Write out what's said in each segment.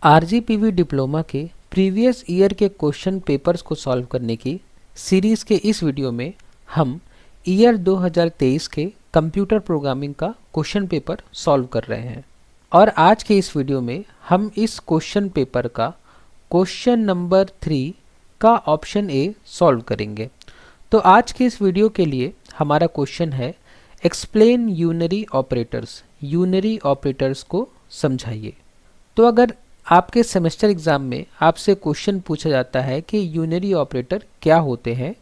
RGPV diploma के previous year के question papers को सॉल्व करने की सीरीज़ के इस वीडियो में हम ईयर 2023 के कंप्यूटर प्रोग्रामिंग का क्वेश्चन पेपर सॉल्व कर रहे हैं। और आज के इस वीडियो में हम इस क्वेश्चन पेपर का क्वेश्चन नंबर 3 का ऑप्शन ए सॉल्व करेंगे। तो आज के इस वीडियो के लिए हमारा क्वेश्चन है explain unary operators, unary operators को समझाइए। तो अगर आपके सेमेस्टर एग्ज़ाम में आपसे क्वेश्चन पूछा जाता है कि यूनरी ऑपरेटर क्या होते हैं,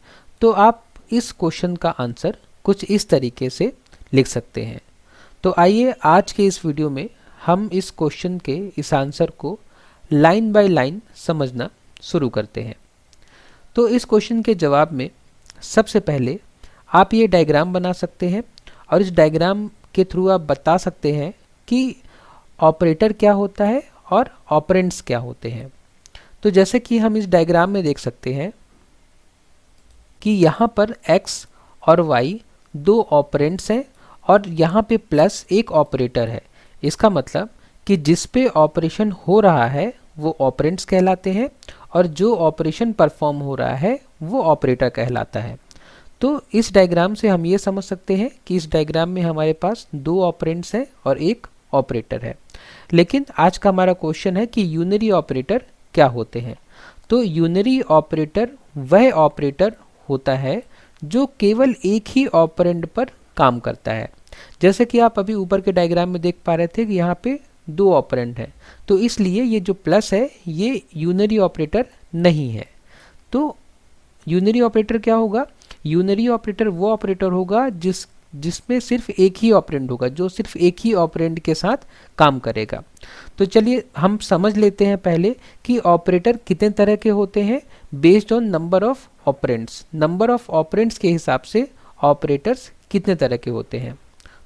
तो आप इस क्वेश्चन का आंसर कुछ इस तरीके से लिख सकते हैं। तो आइए आज के इस वीडियो में हम इस क्वेश्चन के इस आंसर को लाइन बाय लाइन समझना शुरू करते हैं। तो इस क्वेश्चन के जवाब में सबसे पहले आप ये डायग्राम बना सकते हैं और इस डायग्राम के थ्रू आप बता सकते हैं कि ऑपरेटर क्या होता है और ऑपरेंड्स क्या होते हैं। तो जैसे कि हम इस डायग्राम में देख सकते हैं कि यहाँ पर x और y दो ऑपरेंड्स हैं और यहाँ पे प्लस एक ऑपरेटर है। इसका मतलब कि जिस पे ऑपरेशन हो रहा है वो ऑपरेंड्स कहलाते हैं और जो ऑपरेशन परफॉर्म हो रहा है वो ऑपरेटर कहलाता है। तो इस डायग्राम से हम ये समझ सकते हैं कि इस डायग्राम में हमारे पास दो ऑपरेंड्स हैं और एक ऑपरेटर है। लेकिन आज का हमारा क्वेश्चन है कि यूनरी ऑपरेटर क्या होते हैं। तो यूनरी ऑपरेटर वह ऑपरेटर होता है जो केवल एक ही ऑपरेंड पर काम करता है। जैसे कि आप अभी ऊपर के डायग्राम में देख पा रहे थे कि यहाँ पे दो ऑपरेंड हैं, तो इसलिए ये जो प्लस है ये यूनरी ऑपरेटर नहीं है। तो यूनरी ऑपरेटर क्या होगा? यूनरी ऑपरेटर वो ऑपरेटर होगा जिसमें सिर्फ एक ही ऑपरेंड होगा, जो सिर्फ एक ही ऑपरेंड के साथ काम करेगा। तो चलिए हम समझ लेते हैं पहले कि ऑपरेटर कितने तरह के होते हैं based on number of operands. Number of operands के हिसाब से ऑपरेटर्स कितने तरह के होते हैं।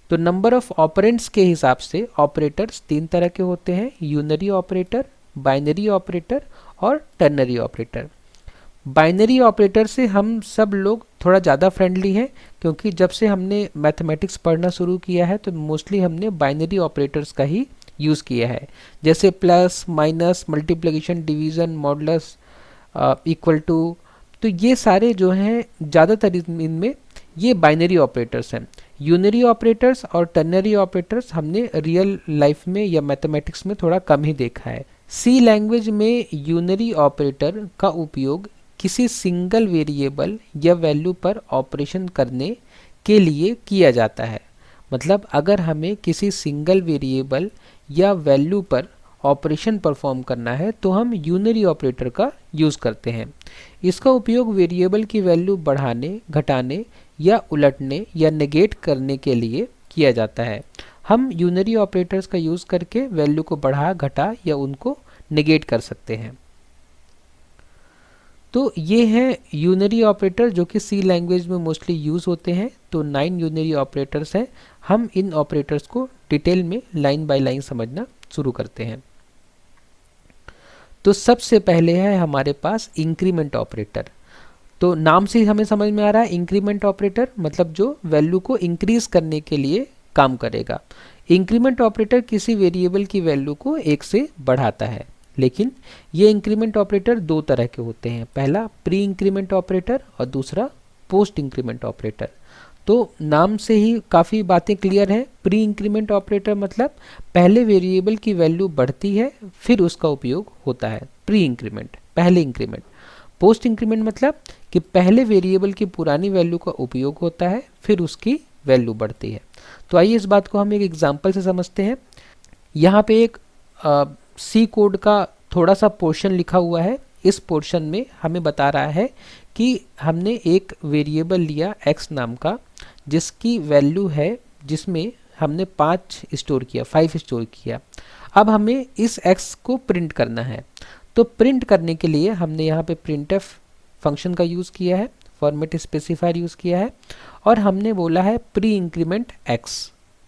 तो नंबर ऑफ ऑपरेंड्स के हिसाब से ऑपरेटर्स तीन तरह के होते हैं: यूनरी ऑपरेटर, बाइनरी ऑपरेटर और टर्नरी ऑपरेटर। बाइनरी ऑपरेटर से हम सब लोग थोड़ा ज़्यादा फ्रेंडली हैं, क्योंकि जब से हमने मैथमेटिक्स पढ़ना शुरू किया है तो मोस्टली हमने बाइनरी ऑपरेटर्स का ही यूज़ किया है। जैसे plus, minus, multiplication, division, modulus, equal to, तो ये सारे जो हैं ज़्यादातर इनमें ये बाइनरी ऑपरेटर्स हैं। यूनरी ऑपरेटर्स और टर्नरी ऑपरेटर्स हमने रियल लाइफ में या मैथमेटिक्स में थोड़ा कम ही देखा है। सी लैंग्वेज में यूनरी ऑपरेटर का उपयोग किसी सिंगल वेरिएबल या वैल्यू पर ऑपरेशन करने के लिए किया जाता है। मतलब अगर हमें किसी सिंगल वेरिएबल या वैल्यू पर ऑपरेशन परफॉर्म करना है तो हम यूनरी ऑपरेटर का यूज़ करते हैं। इसका उपयोग वेरिएबल की वैल्यू बढ़ाने, घटाने या उलटने या नेगेट करने के लिए किया जाता है। हम यूनरी ऑपरेटर्स का यूज़ करके वैल्यू को बढ़ा, घटा या उनको नेगेट कर सकते हैं। तो ये हैं यूनरी ऑपरेटर जो कि सी लैंग्वेज में मोस्टली यूज़ होते हैं। तो 9 यूनरी ऑपरेटर्स हैं। हम इन ऑपरेटर्स को डिटेल में लाइन बाय लाइन समझना शुरू करते हैं। तो सबसे पहले है हमारे पास इंक्रीमेंट ऑपरेटर। तो नाम से हमें समझ में आ रहा है इंक्रीमेंट ऑपरेटर मतलब जो वैल्यू को इंक्रीज करने के लिए काम करेगा। इंक्रीमेंट ऑपरेटर किसी वेरिएबल की वैल्यू को एक से बढ़ाता है। लेकिन ये इंक्रीमेंट ऑपरेटर दो तरह के होते हैं, पहला प्री इंक्रीमेंट ऑपरेटर और दूसरा पोस्ट इंक्रीमेंट ऑपरेटर। तो नाम से ही काफ़ी बातें क्लियर हैं। प्री इंक्रीमेंट ऑपरेटर मतलब पहले वेरिएबल की वैल्यू बढ़ती है फिर उसका उपयोग होता है, प्री इंक्रीमेंट, पहले इंक्रीमेंट। पोस्ट इंक्रीमेंट मतलब कि पहले वेरिएबल की पुरानी वैल्यू का उपयोग होता है फिर उसकी वैल्यू बढ़ती है। तो आइए इस बात को हम एक एग्जाम्पल से समझते हैं। यहाँ पे एक सी कोड का थोड़ा सा पोर्शन लिखा हुआ है। इस पोर्शन में हमें बता रहा है कि हमने एक वेरिएबल लिया x नाम का, जिसकी वैल्यू है, जिसमें हमने 5 स्टोर किया। अब हमें इस x को प्रिंट करना है। तो प्रिंट करने के लिए हमने यहाँ पे printf फंक्शन का यूज़ किया है, फॉर्मेट स्पेसिफायर यूज़ किया है और हमने बोला है pre increment x।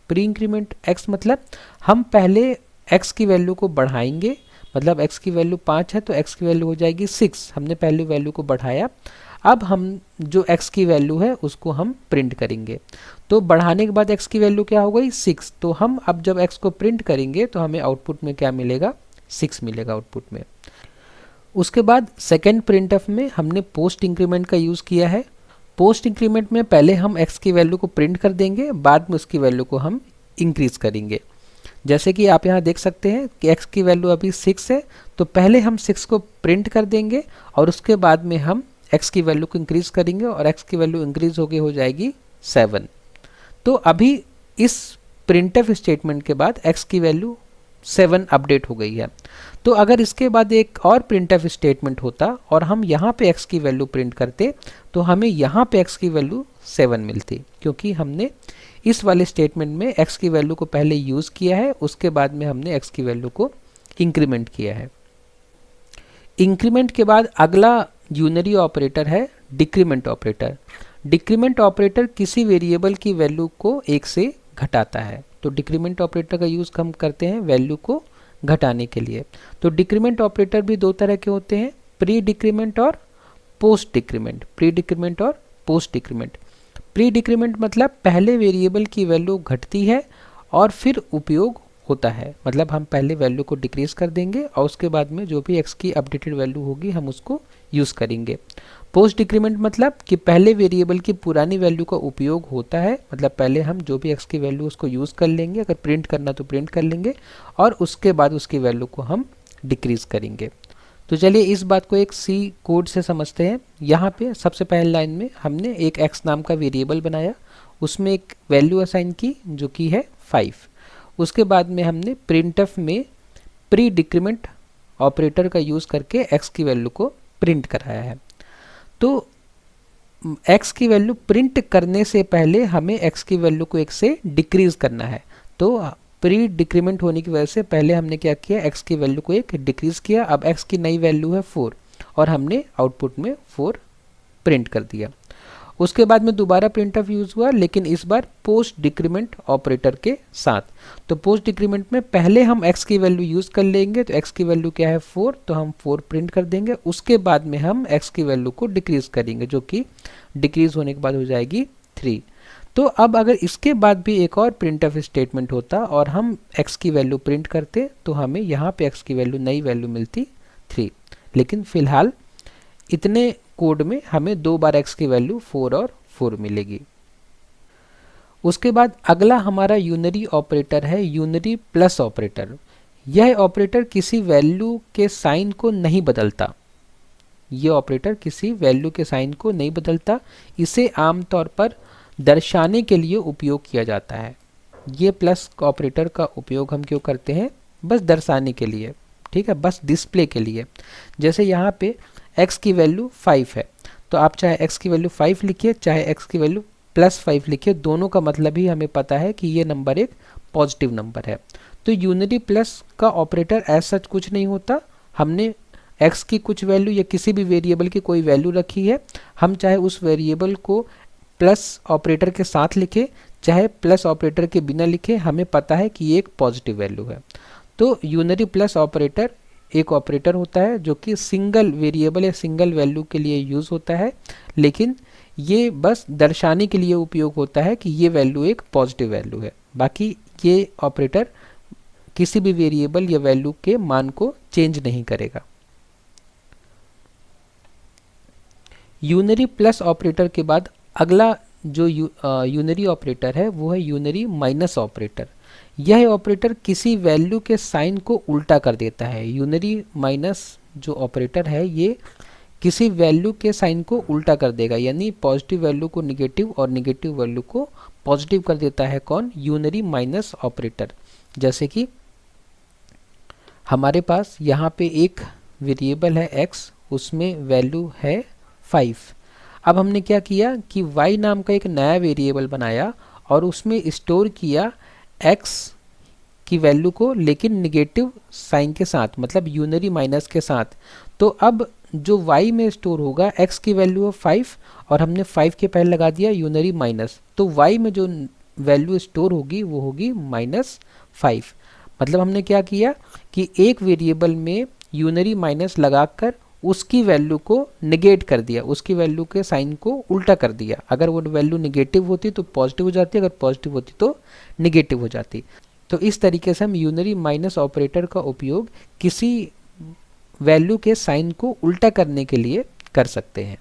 Pre increment x मतलब हम पहले x की वैल्यू को बढ़ाएंगे, मतलब x की वैल्यू 5 है तो x की वैल्यू हो जाएगी 6। हमने पहले वैल्यू को बढ़ाया, अब हम जो x की वैल्यू है उसको हम प्रिंट करेंगे। तो बढ़ाने के बाद x की वैल्यू क्या हो गई 6। तो हम अब जब x को प्रिंट करेंगे तो हमें आउटपुट में क्या मिलेगा 6 मिलेगा आउटपुट में। उसके बाद सेकेंड प्रिंटफ में हमने पोस्ट इंक्रीमेंट का यूज़ किया है। पोस्ट इंक्रीमेंट में पहले हम x की वैल्यू को प्रिंट कर देंगे, बाद में उसकी वैल्यू को हम इंक्रीज करेंगे। जैसे कि आप यहाँ देख सकते हैं कि x की वैल्यू अभी 6 है, तो पहले हम 6 को प्रिंट कर देंगे और उसके बाद में हम x की वैल्यू को इंक्रीज करेंगे और x की वैल्यू इंक्रीज हो जाएगी 7। तो अभी इस प्रिंटफ स्टेटमेंट के बाद x की वैल्यू 7 अपडेट हो गई है। तो अगर इसके बाद एक और प्रिंटफ स्टेटमेंट होता और हम यहाँ पे x की वैल्यू प्रिंट करते तो हमें यहाँ पे x की वैल्यू 7 मिलती, क्योंकि हमने इस वाले स्टेटमेंट में x की वैल्यू को पहले यूज़ किया है, उसके बाद में हमने x की वैल्यू को इंक्रीमेंट किया है। इंक्रीमेंट के बाद अगला यूनरी ऑपरेटर है डिक्रीमेंट ऑपरेटर। डिक्रीमेंट ऑपरेटर किसी वेरिएबल की वैल्यू को 1 से घटाता है। तो डिक्रीमेंट ऑपरेटर का यूज़ हम करते हैं वैल्यू को घटाने के लिए। तो डिक्रीमेंट ऑपरेटर भी दो तरह के होते हैं, प्री डिक्रीमेंट और पोस्ट डिक्रीमेंट। प्री डिक्रीमेंट और पोस्ट डिक्रीमेंट। प्री डिक्रीमेंट मतलब पहले वेरिएबल की वैल्यू घटती है और फिर उपयोग होता है, मतलब हम पहले वैल्यू को डिक्रीज कर देंगे और उसके बाद में जो भी x की अपडेटेड वैल्यू होगी हम उसको यूज़ करेंगे। पोस्ट डिक्रीमेंट मतलब कि पहले वेरिएबल की पुरानी वैल्यू का उपयोग होता है, मतलब पहले हम जो भी x की वैल्यू उसको यूज़ कर लेंगे, अगर प्रिंट करना तो प्रिंट कर लेंगे और उसके बाद उसकी वैल्यू को हम डिक्रीज करेंगे। तो चलिए इस बात को एक सी कोड से समझते हैं। यहाँ पे सबसे पहले लाइन में हमने एक x नाम का वेरिएबल बनाया, उसमें एक वैल्यू असाइन की जो कि है 5। उसके बाद में हमने प्रिंटफ में प्री डिक्रीमेंट ऑपरेटर का यूज़ करके x की वैल्यू को प्रिंट कराया है। तो x की वैल्यू प्रिंट करने से पहले हमें x की वैल्यू को 1 से डिक्रीज करना है। तो प्री डिक्रीमेंट होने की वजह से पहले हमने क्या किया, x की वैल्यू को 1 डिक्रीज किया। अब x की नई वैल्यू है 4 और हमने आउटपुट में 4 प्रिंट कर दिया। उसके बाद में दोबारा प्रिंटफ यूज़ हुआ, लेकिन इस बार पोस्ट डिक्रीमेंट ऑपरेटर के साथ। तो पोस्ट डिक्रीमेंट में पहले हम x की वैल्यू यूज़ कर लेंगे, तो x की वैल्यू क्या है 4, तो हम 4 प्रिंट कर देंगे। उसके बाद में हम x की वैल्यू को डिक्रीज करेंगे, जो कि डिक्रीज होने के बाद हो जाएगी 3। तो अब अगर इसके बाद भी एक और प्रिंटफ स्टेटमेंट होता और हम x की वैल्यू प्रिंट करते तो हमें यहाँ पे x की वैल्यू नई वैल्यू मिलती 3। लेकिन फिलहाल इतने कोड में हमें 2 बार x की वैल्यू 4 और 4 मिलेगी। उसके बाद अगला हमारा यूनरी ऑपरेटर है यूनरी प्लस ऑपरेटर। यह ऑपरेटर किसी वैल्यू के साइन को नहीं बदलता। यह ऑपरेटर किसी वैल्यू के साइन को नहीं बदलता। इसे आमतौर पर दर्शाने के लिए उपयोग किया जाता है। ये प्लस ऑपरेटर का उपयोग हम क्यों करते हैं, बस दर्शाने के लिए, ठीक है, बस डिस्प्ले के लिए। जैसे यहाँ पे x की वैल्यू 5 है, तो आप चाहे x की वैल्यू 5 लिखिए चाहे x की वैल्यू +5 लिखिए, दोनों का मतलब ही हमें पता है कि ये नंबर एक पॉजिटिव नंबर है। तो यूनिटी प्लस का ऑपरेटर ऐसा कुछ नहीं होता। हमने x की कुछ वैल्यू या किसी भी वेरिएबल की कोई वैल्यू रखी है, हम चाहे उस वेरिएबल को प्लस ऑपरेटर के साथ लिखे चाहे प्लस ऑपरेटर के बिना लिखे, हमें पता है कि ये एक पॉजिटिव वैल्यू है। तो यूनरी प्लस ऑपरेटर एक ऑपरेटर होता है जो कि सिंगल वेरिएबल या सिंगल वैल्यू के लिए यूज़ होता है, लेकिन ये बस दर्शाने के लिए उपयोग होता है कि ये वैल्यू एक पॉजिटिव वैल्यू है। बाकी ये ऑपरेटर किसी भी वेरिएबल या वैल्यू के मान को चेंज नहीं करेगा। यूनरी प्लस ऑपरेटर के बाद अगला जो यूनरी ऑपरेटर है वो है यूनरी माइनस ऑपरेटर। यह ऑपरेटर किसी वैल्यू के साइन को उल्टा कर देता है। यूनरी माइनस जो ऑपरेटर है ये किसी वैल्यू के साइन को उल्टा कर देगा, यानी पॉजिटिव वैल्यू को निगेटिव और निगेटिव वैल्यू को पॉजिटिव कर देता है। कौन? Unary minus operator. जैसे कि हमारे पास यहाँ पे एक वेरिएबल है x, उसमें वैल्यू है 5। अब हमने क्या किया कि y नाम का एक नया वेरिएबल बनाया और उसमें स्टोर किया x की वैल्यू को, लेकिन निगेटिव साइन के साथ, मतलब यूनरी माइनस के साथ। तो अब जो y में स्टोर होगा x की वैल्यू है 5 और हमने 5 के पहले लगा दिया यूनरी माइनस, तो y में जो वैल्यू स्टोर होगी वो होगी -5। मतलब हमने क्या किया कि एक वेरिएबल में यूनरी माइनस लगाकर उसकी वैल्यू को निगेट कर दिया, उसकी वैल्यू के साइन को उल्टा कर दिया। अगर वो वैल्यू निगेटिव होती तो पॉजिटिव हो जाती, अगर पॉजिटिव होती तो निगेटिव हो जाती। तो इस तरीके से हम यूनरी माइनस ऑपरेटर का उपयोग किसी वैल्यू के साइन को उल्टा करने के लिए कर सकते हैं।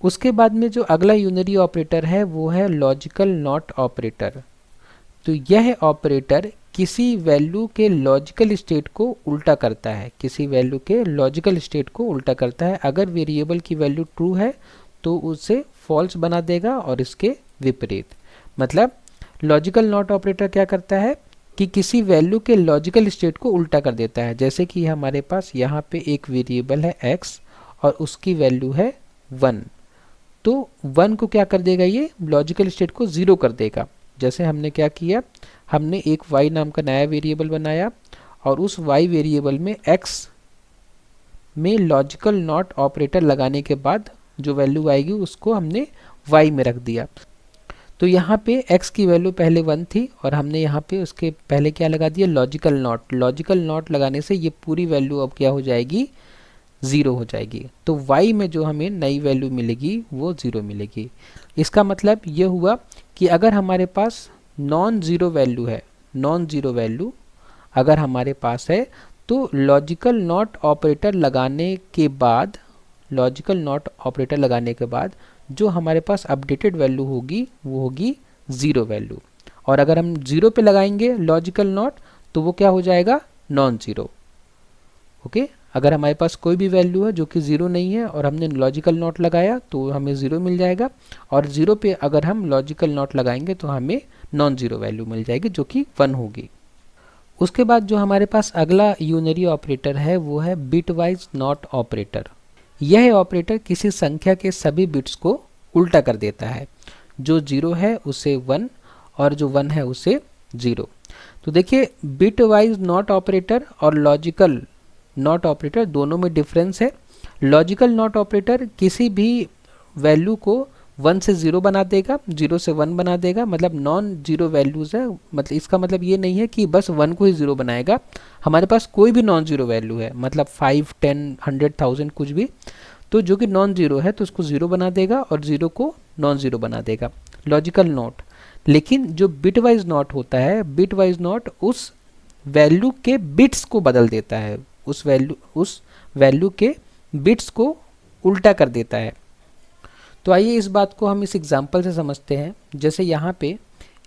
उसके बाद में जो अगला यूनरी ऑपरेटर है वो है लॉजिकल नॉट ऑपरेटर। तो यह ऑपरेटर किसी वैल्यू के लॉजिकल स्टेट को उल्टा करता है, किसी वैल्यू के लॉजिकल स्टेट को उल्टा करता है। अगर वेरिएबल की वैल्यू ट्रू है तो उसे फॉल्स बना देगा और इसके विपरीत। मतलब लॉजिकल नॉट ऑपरेटर क्या करता है कि किसी वैल्यू के लॉजिकल स्टेट को उल्टा कर देता है। जैसे कि हमारे पास यहाँ पे एक वेरिएबल है x और उसकी वैल्यू है 1, तो 1 को क्या कर देगा, ये लॉजिकल स्टेट को 0 कर देगा। जैसे हमने क्या किया, हमने एक y नाम का नया वेरिएबल बनाया और उस y वेरिएबल में x में लॉजिकल नॉट ऑपरेटर लगाने के बाद जो वैल्यू आएगी उसको हमने y में रख दिया। तो यहाँ पे x की वैल्यू पहले 1 थी और हमने यहाँ पे उसके पहले क्या लगा दिया, लॉजिकल नॉट। लॉजिकल नॉट लगाने से ये पूरी वैल्यू अब क्या हो जाएगी, 0 हो जाएगी। तो y में जो हमें नई वैल्यू मिलेगी वो 0 मिलेगी। इसका मतलब ये हुआ कि अगर हमारे पास नॉन ज़ीरो वैल्यू है, नॉन ज़ीरो वैल्यू अगर हमारे पास है तो लॉजिकल नॉट ऑपरेटर लगाने के बाद, लॉजिकल नॉट ऑपरेटर लगाने के बाद जो हमारे पास अपडेटेड वैल्यू होगी वो होगी 0 वैल्यू। और अगर हम 0 पे लगाएंगे लॉजिकल नॉट तो वो क्या हो जाएगा, नॉन ज़ीरो। ओके, अगर हमारे पास कोई भी वैल्यू है जो कि 0 नहीं है और हमने लॉजिकल नॉट लगाया तो हमें 0 मिल जाएगा, और 0 पे अगर हम लॉजिकल नॉट लगाएंगे तो हमें नॉन ज़ीरो वैल्यू मिल जाएगी जो कि 1 होगी। उसके बाद जो हमारे पास अगला यूनरी ऑपरेटर है वो है बिटवाइज नॉट ऑपरेटर। यह ऑपरेटर किसी संख्या के सभी बिट्स को उल्टा कर देता है, जो 0 है उसे 1 और जो 1 है उसे 0। तो देखिए बिटवाइज नॉट ऑपरेटर और लॉजिकल नॉट ऑपरेटर दोनों में डिफरेंस है। लॉजिकल नॉट ऑपरेटर किसी भी वैल्यू को 1 से 0 बना देगा, 0 से 1 बना देगा, मतलब नॉन जीरो वैल्यूज़ है। मतलब इसका मतलब ये नहीं है कि बस 1 को ही 0 बनाएगा, हमारे पास कोई भी नॉन जीरो वैल्यू है, मतलब 5, 10, 100, 1000 कुछ भी, तो जो कि नॉन जीरो है तो उसको 0 बना देगा और 0 को नॉन जीरो बना देगा, लॉजिकल नॉट। लेकिन जो बिटवाइज नॉट होता है, बिटवाइज नॉट उस वैल्यू के बिट्स को बदल देता है, उस वैल्यू के बिट्स को उल्टा कर देता है। तो आइए इस बात को हम इस एग्जांपल से समझते हैं। जैसे यहाँ पे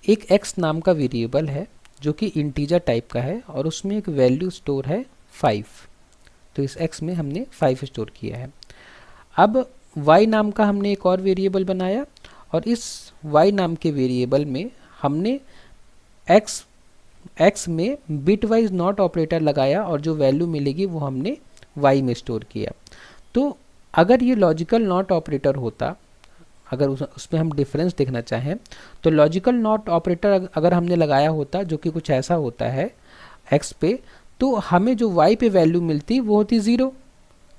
एक x नाम का वेरिएबल है जो कि इंटीजर टाइप का है और उसमें एक वैल्यू स्टोर है 5। तो इस x में हमने 5 स्टोर किया है। अब y नाम का हमने एक और वेरिएबल बनाया और इस y नाम के वेरिएबल में हमने x में बिटवाइज नॉट ऑपरेटर लगाया और जो वैल्यू मिलेगी वो हमने y में स्टोर किया। तो अगर ये लॉजिकल नॉट ऑपरेटर होता, अगर उसमें हम डिफरेंस देखना चाहें तो लॉजिकल नॉट ऑपरेटर अगर हमने लगाया होता जो कि कुछ ऐसा होता है x पे, तो हमें जो y पे वैल्यू मिलती वो होती 0,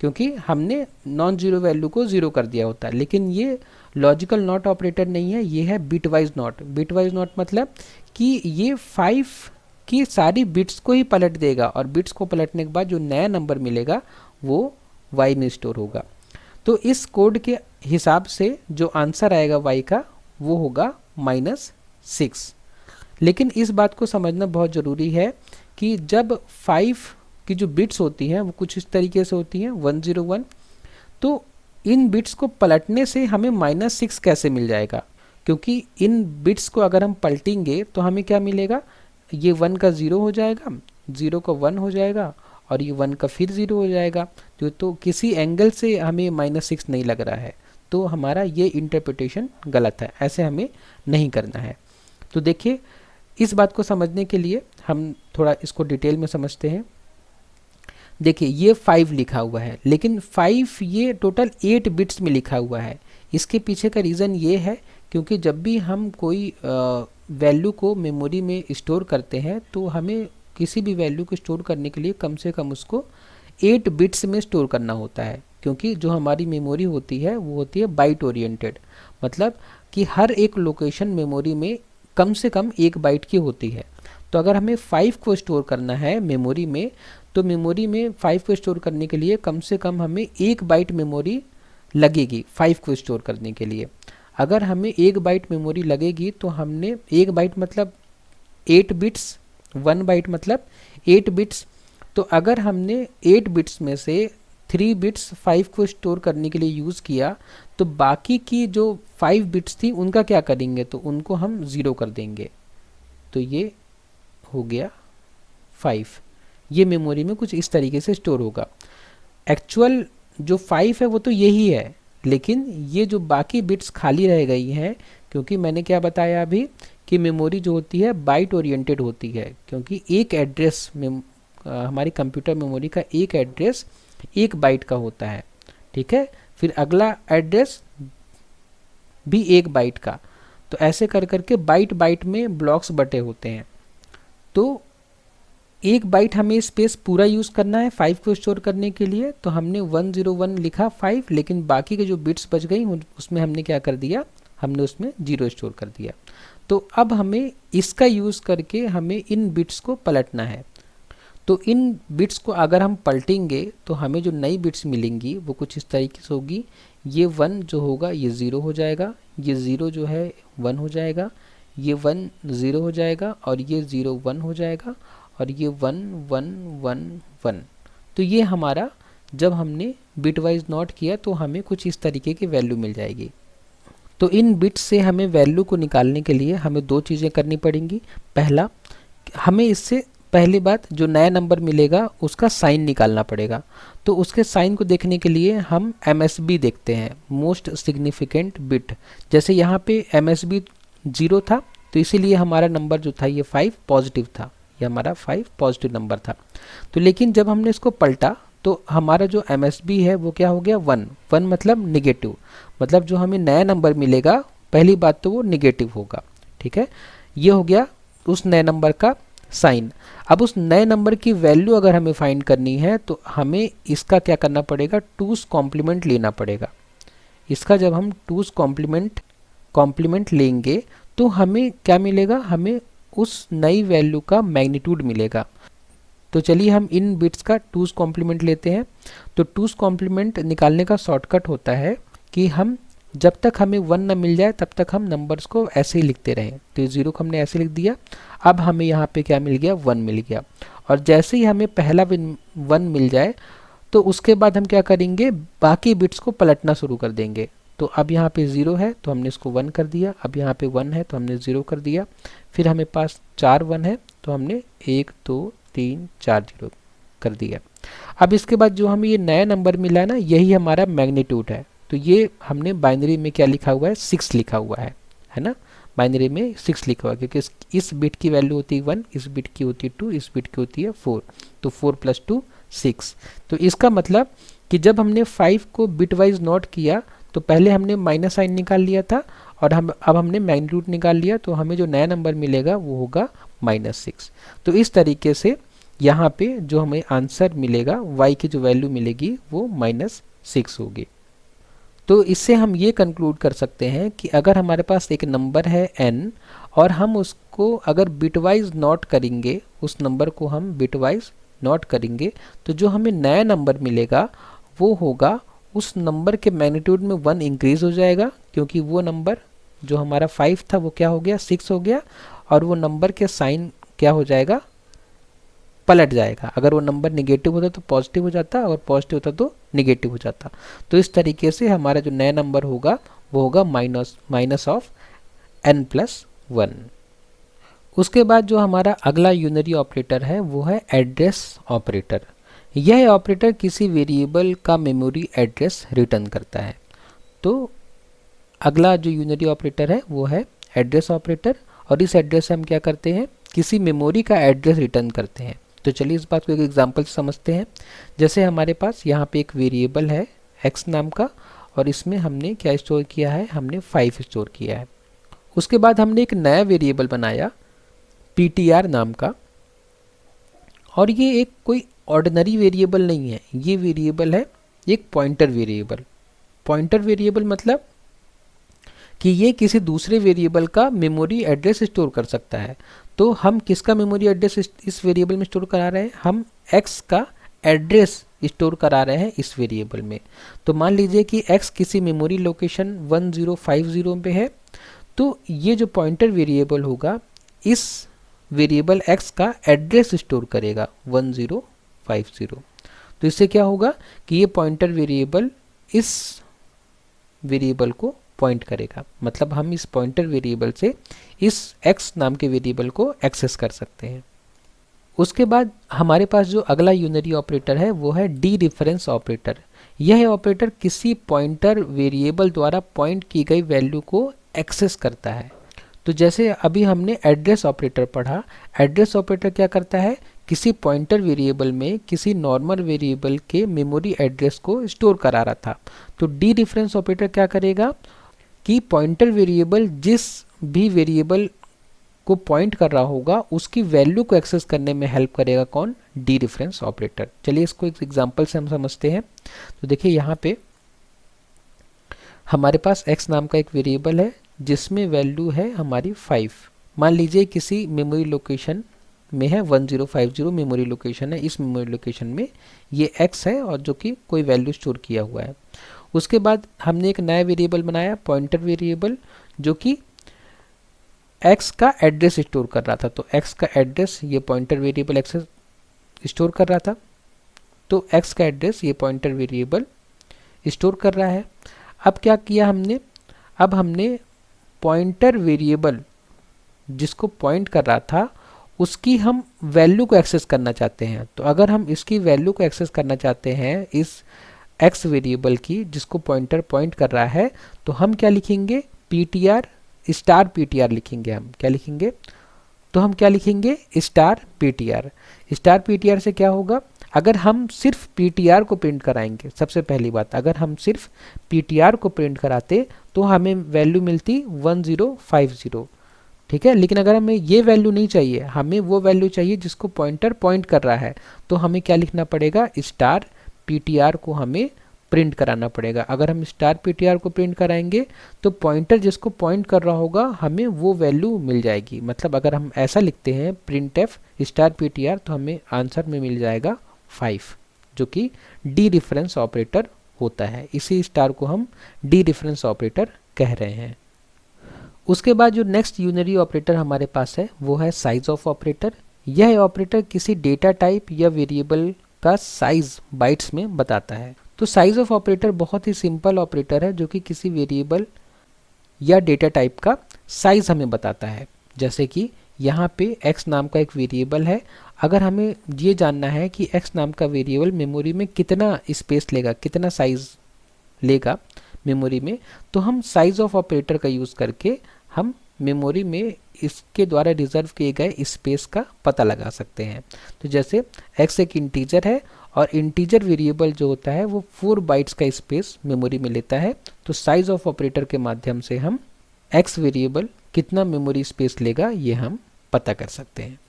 क्योंकि हमने नॉन जीरो वैल्यू को 0 कर दिया होता। लेकिन ये लॉजिकल नॉट ऑपरेटर नहीं है, ये है बिटवाइज नॉट। बिटवाइज नॉट मतलब कि ये 5 की सारी बिट्स को ही पलट देगा और बिट्स को पलटने के बाद जो नया नंबर मिलेगा वो y में स्टोर होगा। तो इस कोड के हिसाब से जो आंसर आएगा y का वो होगा -6। लेकिन इस बात को समझना बहुत ज़रूरी है कि जब 5 की जो बिट्स होती हैं वो कुछ इस तरीके से होती हैं 101, तो इन बिट्स को पलटने से हमें -6 कैसे मिल जाएगा, क्योंकि इन बिट्स को अगर हम पलटेंगे तो हमें क्या मिलेगा, ये 1 का 0 हो जाएगा, 0 का 1 हो जाएगा और ये 1 का फिर 0 हो जाएगा। तो किसी एंगल से हमें -6 नहीं लग रहा है, तो हमारा ये इंटरप्रिटेशन गलत है, ऐसे हमें नहीं करना है। तो देखिए इस बात को समझने के लिए हम थोड़ा इसको डिटेल में समझते हैं। देखिए ये 5 लिखा हुआ है, लेकिन 5 ये टोटल 8 बिट्स में लिखा हुआ है। इसके पीछे का रीज़न ये है क्योंकि जब भी हम कोई वैल्यू को मेमोरी में स्टोर करते हैं तो हमें किसी भी वैल्यू को स्टोर करने के लिए कम से कम उसको 8 बिट्स में स्टोर करना होता है, क्योंकि जो हमारी मेमोरी होती है वो होती है बाइट ओरिएंटेड, मतलब कि हर एक लोकेशन मेमोरी में कम से कम 1 बाइट की होती है। तो अगर हमें 5 को स्टोर करना है मेमोरी में, तो मेमोरी में 5 को स्टोर करने के लिए कम से कम हमें 1 बाइट मेमोरी लगेगी 5 को स्टोर करने के लिए। अगर हमें 1 बाइट मेमोरी लगेगी तो हमने 1 बाइट मतलब 8 बिट्स, 1 बाइट मतलब 8 बिट्स। तो अगर हमने 8 बिट्स में से 3 बिट्स 5 को स्टोर करने के लिए यूज़ किया, तो बाकी की जो 5 बिट्स थी उनका क्या करेंगे, तो उनको हम 0 कर देंगे। तो ये हो गया 5। ये मेमोरी में कुछ इस तरीके से स्टोर होगा। एक्चुअल जो 5 है वो तो यही है, लेकिन ये जो बाकी बिट्स खाली रह गई हैं, क्योंकि मैंने क्या बताया अभी कि मेमोरी जो होती है बाइट ओरिएंटेड होती है, क्योंकि एक एड्रेस में हमारी कंप्यूटर मेमोरी का एक एड्रेस 1 बाइट का होता है, ठीक है। फिर अगला एड्रेस भी 1 बाइट का। तो ऐसे कर करके बाइट बाइट में ब्लॉक्स बटे होते हैं। तो 1 बाइट हमें स्पेस पूरा यूज़ करना है 5 को स्टोर करने के लिए, तो हमने 101 लिखा 5, लेकिन बाकी के जो बिट्स बच गई उसमें हमने क्या कर दिया, हमने उसमें 0 स्टोर कर दिया। तो अब हमें इसका यूज़ करके हमें इन बिट्स को पलटना है। तो इन बिट्स को अगर हम पलटेंगे तो हमें जो नई बिट्स मिलेंगी वो कुछ इस तरीके से होगी। ये 1 जो होगा ये 0 हो जाएगा, ये 0 जो है 1 हो जाएगा, ये 1 0 हो जाएगा, और ये 0 1 हो जाएगा, और ये 1 1 1 1। तो ये हमारा जब हमने बिट वाइज नॉट किया तो हमें कुछ इस तरीके की वैल्यू मिल जाएगी। तो इन बिट्स से हमें वैल्यू को निकालने के लिए हमें 2 चीज़ें करनी पड़ेंगी। पहला, हमें इससे पहली बात जो नया नंबर मिलेगा उसका साइन निकालना पड़ेगा। तो उसके साइन को देखने के लिए हम MSB देखते हैं, मोस्ट सिग्निफिकेंट बिट। जैसे यहाँ पे MSB 0 था, तो इसीलिए हमारा नंबर जो था ये 5 पॉजिटिव था, ये हमारा 5 पॉजिटिव नंबर था। तो लेकिन जब हमने इसको पलटा तो हमारा जो MSB है वो क्या हो गया 1। 1 मतलब निगेटिव, मतलब जो हमें नया नंबर मिलेगा पहली बात तो वो निगेटिव होगा, ठीक है। ये हो गया उस नए नंबर का साइन। अब उस नए नंबर की वैल्यू अगर हमें फाइंड करनी है तो हमें इसका क्या करना पड़ेगा, 2's कॉम्प्लीमेंट लेना पड़ेगा। इसका जब हम 2's कॉम्प्लीमेंट लेंगे तो हमें क्या मिलेगा, हमें उस नई वैल्यू का मैग्नीट्यूड मिलेगा। तो चलिए हम इन बिट्स का 2's कॉम्प्लीमेंट लेते हैं। तो 2's कॉम्प्लीमेंट निकालने का शॉर्टकट होता है कि हम जब तक हमें 1 न मिल जाए तब तक हम नंबर्स को ऐसे ही लिखते रहें। तो ये 0 को हमने ऐसे लिख दिया। अब हमें यहाँ पे क्या मिल गया, 1 मिल गया। और जैसे ही हमें पहला 1 मिल जाए तो उसके बाद हम क्या करेंगे, बाकी बिट्स को पलटना शुरू कर देंगे। तो अब यहाँ पे 0 है तो हमने इसको 1 कर दिया, अब यहाँ पे 1 है तो हमने 0 कर दिया। फिर हमें पास 4 1 है तो हमने 1 2 3 4 0 कर दिया। अब इसके बाद जो हमें ये नया नंबर मिला है ना, यही हमारा मैग्नीट्यूड है। तो ये हमने बाइनरी में क्या लिखा हुआ है, 6 लिखा हुआ है ना। बाइनरी में 6 लिखा हुआ है क्योंकि इस बिट की वैल्यू होती है 1, इस बिट की होती है 2, इस बिट की होती है 4। तो 4 + 2 6। तो इसका मतलब कि जब हमने 5 को बिट वाइज नोट किया तो पहले हमने माइनस साइन निकाल लिया था और अब हमने मैग्नीट्यूड निकाल लिया, तो हमें जो नया नंबर मिलेगा वो होगा -6। तो इस तरीके से यहाँ पे जो हमें आंसर मिलेगा, y की जो वैल्यू मिलेगी वो -6 होगी। तो इससे हम ये कंक्लूड कर सकते हैं कि अगर हमारे पास एक नंबर है n और हम उसको अगर बिटवाइज नोट करेंगे, उस नंबर को हम बिटवाइज नोट करेंगे, तो जो हमें नया नंबर मिलेगा वो होगा उस नंबर के मैग्नीट्यूड में 1 इंक्रीज हो जाएगा, क्योंकि वो नंबर जो हमारा 5 था वो क्या हो गया, 6 हो गया, और वो नंबर के साइन क्या हो जाएगा, पलट जाएगा। अगर वो नंबर निगेटिव होता तो पॉजिटिव हो जाता, और पॉजिटिव होता तो निगेटिव हो जाता। तो इस तरीके से हमारा जो नया नंबर होगा वो होगा माइनस ऑफ n+1। उसके बाद जो हमारा अगला यूनरी ऑपरेटर है वो है एड्रेस ऑपरेटर। यह ऑपरेटर किसी वेरिएबल का मेमोरी एड्रेस रिटर्न करता है। तो अगला जो यूनरी ऑपरेटर है वो है एड्रेस ऑपरेटर, और इस एड्रेस से हम क्या करते हैं, किसी मेमोरी का एड्रेस रिटर्न करते हैं। तो चलिए इस बात को एक एग्जांपल से समझते हैं। जैसे हमारे पास यहाँ पे एक वेरिएबल है x नाम का, और इसमें हमने क्या स्टोर किया है, हमने 5 स्टोर किया है। उसके बाद हमने एक नया वेरिएबल बनाया ptr नाम का, और ये एक कोई ऑर्डिनरी वेरिएबल नहीं है, ये वेरिएबल है एक पॉइंटर वेरिएबल। पॉइंटर वेरिएबल मतलब कि ये किसी दूसरे वेरिएबल का मेमोरी एड्रेस स्टोर कर सकता है। तो हम किसका मेमोरी एड्रेस इस वेरिएबल में स्टोर करा रहे हैं, हम x का एड्रेस स्टोर करा रहे हैं इस वेरिएबल में। तो मान लीजिए कि x किसी मेमोरी लोकेशन 1050 पे है, तो ये जो पॉइंटर वेरिएबल होगा इस वेरिएबल x का एड्रेस स्टोर करेगा 1050। तो इससे क्या होगा कि ये पॉइंटर वेरिएबल इस वेरिएबल को पॉइंट करेगा, मतलब हम इस पॉइंटर वेरिएबल से इस x नाम के वेरिएबल को एक्सेस कर सकते हैं। उसके बाद हमारे पास जो अगला यूनरी ऑपरेटर है वो है डी रेफरेंस ऑपरेटर। यह ऑपरेटर किसी पॉइंटर वेरिएबल द्वारा पॉइंट की गई वैल्यू को एक्सेस करता है। तो जैसे अभी हमने एड्रेस ऑपरेटर पढ़ा, एड्रेस ऑपरेटर क्या करता है, किसी पॉइंटर वेरिएबल में किसी नॉर्मल वेरिएबल के मेमोरी एड्रेस को स्टोर करा रहा था। तो डी रेफरेंस ऑपरेटर क्या करेगा कि पॉइंटर वेरिएबल जिस भी वेरिएबल को पॉइंट कर रहा होगा उसकी वैल्यू को एक्सेस करने में हेल्प करेगा कौन, डी रेफरेंस ऑपरेटर। चलिए इसको एक एग्जांपल से हम समझते हैं। तो देखिए यहाँ पे हमारे पास x नाम का एक वेरिएबल है जिसमें वैल्यू है हमारी 5। मान लीजिए किसी मेमोरी लोकेशन में है 1050 मेमोरी लोकेशन है, इस मेमोरी लोकेशन में ये x है और जो कि कोई वैल्यू स्टोर किया हुआ है। उसके बाद हमने एक नया वेरिएबल बनाया पॉइंटर वेरिएबल जो कि x का एड्रेस स्टोर कर रहा था। तो x का एड्रेस ये पॉइंटर वेरिएबल एक्सेस स्टोर कर रहा था, तो x का एड्रेस ये पॉइंटर वेरिएबल स्टोर कर रहा है। अब क्या किया हमने, अब हमने पॉइंटर वेरिएबल जिसको पॉइंट कर रहा था उसकी हम वैल्यू को एक्सेस करना चाहते हैं। तो अगर हम इसकी वैल्यू को एक्सेस करना चाहते हैं इस x वेरिएबल की जिसको पॉइंटर पॉइंट कर रहा है, तो हम क्या लिखेंगे, ptr स्टार ptr लिखेंगे। हम क्या लिखेंगे, तो हम क्या लिखेंगे, स्टार ptr। स्टार ptr से क्या होगा, अगर हम सिर्फ ptr को प्रिंट कराएंगे, सबसे पहली बात अगर हम सिर्फ ptr को प्रिंट कराते तो हमें वैल्यू मिलती 1050, ठीक है। लेकिन अगर हमें ये वैल्यू नहीं चाहिए, हमें वो वैल्यू चाहिए जिसको पॉइंटर पॉइंट कर रहा है, तो हमें क्या लिखना पड़ेगा, स्टार ptr को हमें प्रिंट कराना पड़ेगा। अगर हम स्टार ptr को प्रिंट कराएंगे तो पॉइंटर जिसको पॉइंट कर रहा होगा हमें वो वैल्यू मिल जाएगी। मतलब अगर हम ऐसा लिखते हैं printf स्टार ptr तो हमें आंसर में मिल जाएगा 5, जो कि डी रेफरेंस ऑपरेटर होता है। इसी स्टार को हम डी रेफरेंस ऑपरेटर कह रहे हैं। उसके बाद जो नेक्स्ट यूनरी ऑपरेटर हमारे पास है वो है साइज ऑफ ऑपरेटर। यह ऑपरेटर किसी डेटा टाइप या वेरिएबल का साइज बाइट्स में बताता है। तो साइज ऑफ ऑपरेटर बहुत ही सिंपल ऑपरेटर है जो कि किसी वेरिएबल या डेटा टाइप का साइज हमें बताता है। जैसे कि यहाँ पे x नाम का एक वेरिएबल है, अगर हमें ये जानना है कि x नाम का वेरिएबल मेमोरी में कितना स्पेस लेगा, कितना साइज लेगा मेमोरी में, तो हम साइज ऑफ ऑपरेटर का यूज़ करके हम मेमोरी में इसके द्वारा रिजर्व किए गए स्पेस का पता लगा सकते हैं। तो जैसे x एक इंटीजर है और इंटीजर वेरिएबल जो होता है वो 4 बाइट्स का स्पेस मेमोरी में लेता है, तो साइज ऑफ ऑपरेटर के माध्यम से हम x वेरिएबल कितना मेमोरी स्पेस लेगा ये हम पता कर सकते हैं।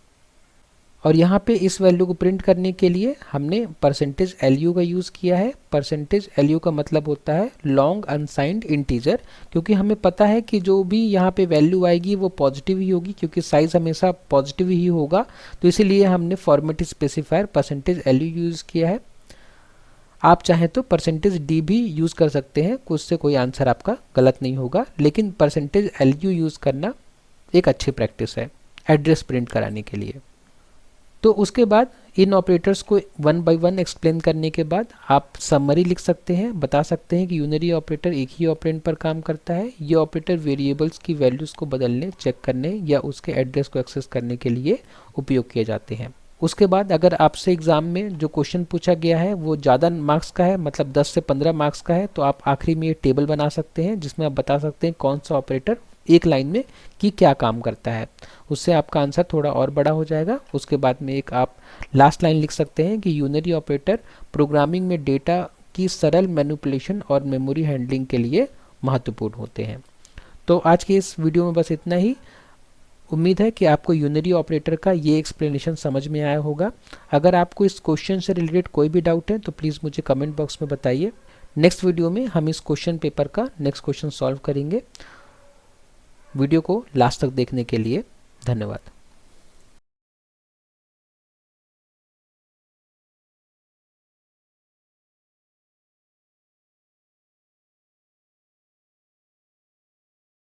और यहाँ पे इस वैल्यू को प्रिंट करने के लिए हमने %lu का यूज़ किया है। %lu का मतलब होता है लॉन्ग अनसाइंड इंटीजर, क्योंकि हमें पता है कि जो भी यहाँ पे वैल्यू आएगी वो पॉजिटिव ही होगी, क्योंकि साइज हमेशा पॉजिटिव ही होगा। तो इसीलिए हमने फॉर्मेट स्पेसिफायर %lu यूज़ किया है। आप चाहें तो %d भी यूज़ कर सकते हैं, उससे कोई आंसर आपका गलत नहीं होगा, लेकिन %lu यूज़ करना एक अच्छी प्रैक्टिस है एड्रेस प्रिंट कराने के लिए। तो उसके बाद इन ऑपरेटर्स को 1 बाय 1 एक्सप्लेन करने के बाद आप समरी लिख सकते हैं, बता सकते हैं कि यूनरी ऑपरेटर एक ही ऑपरेंड पर काम करता है। ये ऑपरेटर वेरिएबल्स की वैल्यूज़ को बदलने, चेक करने या उसके एड्रेस को एक्सेस करने के लिए उपयोग किए जाते हैं। उसके बाद अगर आपसे एग्ज़ाम में जो क्वेश्चन पूछा गया है वो ज़्यादा मार्क्स का है, मतलब 10 से 15 मार्क्स का है, तो आप आखिरी में ये टेबल बना सकते हैं जिसमें आप बता सकते हैं कौन सा ऑपरेटर एक लाइन में कि क्या काम करता है। उससे आपका आंसर थोड़ा और बड़ा हो जाएगा। उसके बाद में एक आप लास्ट लाइन लिख सकते हैं कि यूनरी ऑपरेटर प्रोग्रामिंग में डेटा की सरल मैनिपुलेशन और मेमोरी हैंडलिंग के लिए महत्वपूर्ण होते हैं। तो आज के इस वीडियो में बस इतना ही। उम्मीद है कि आपको यूनरी ऑपरेटर का ये एक्सप्लेनेशन समझ में आया होगा। अगर आपको इस क्वेश्चन से रिलेटेड कोई भी डाउट है तो प्लीज़ मुझे कमेंट बॉक्स में बताइए। नेक्स्ट वीडियो में हम इस क्वेश्चन पेपर का नेक्स्ट क्वेश्चन सॉल्व करेंगे। वीडियो को लास्ट तक देखने के लिए धन्यवाद।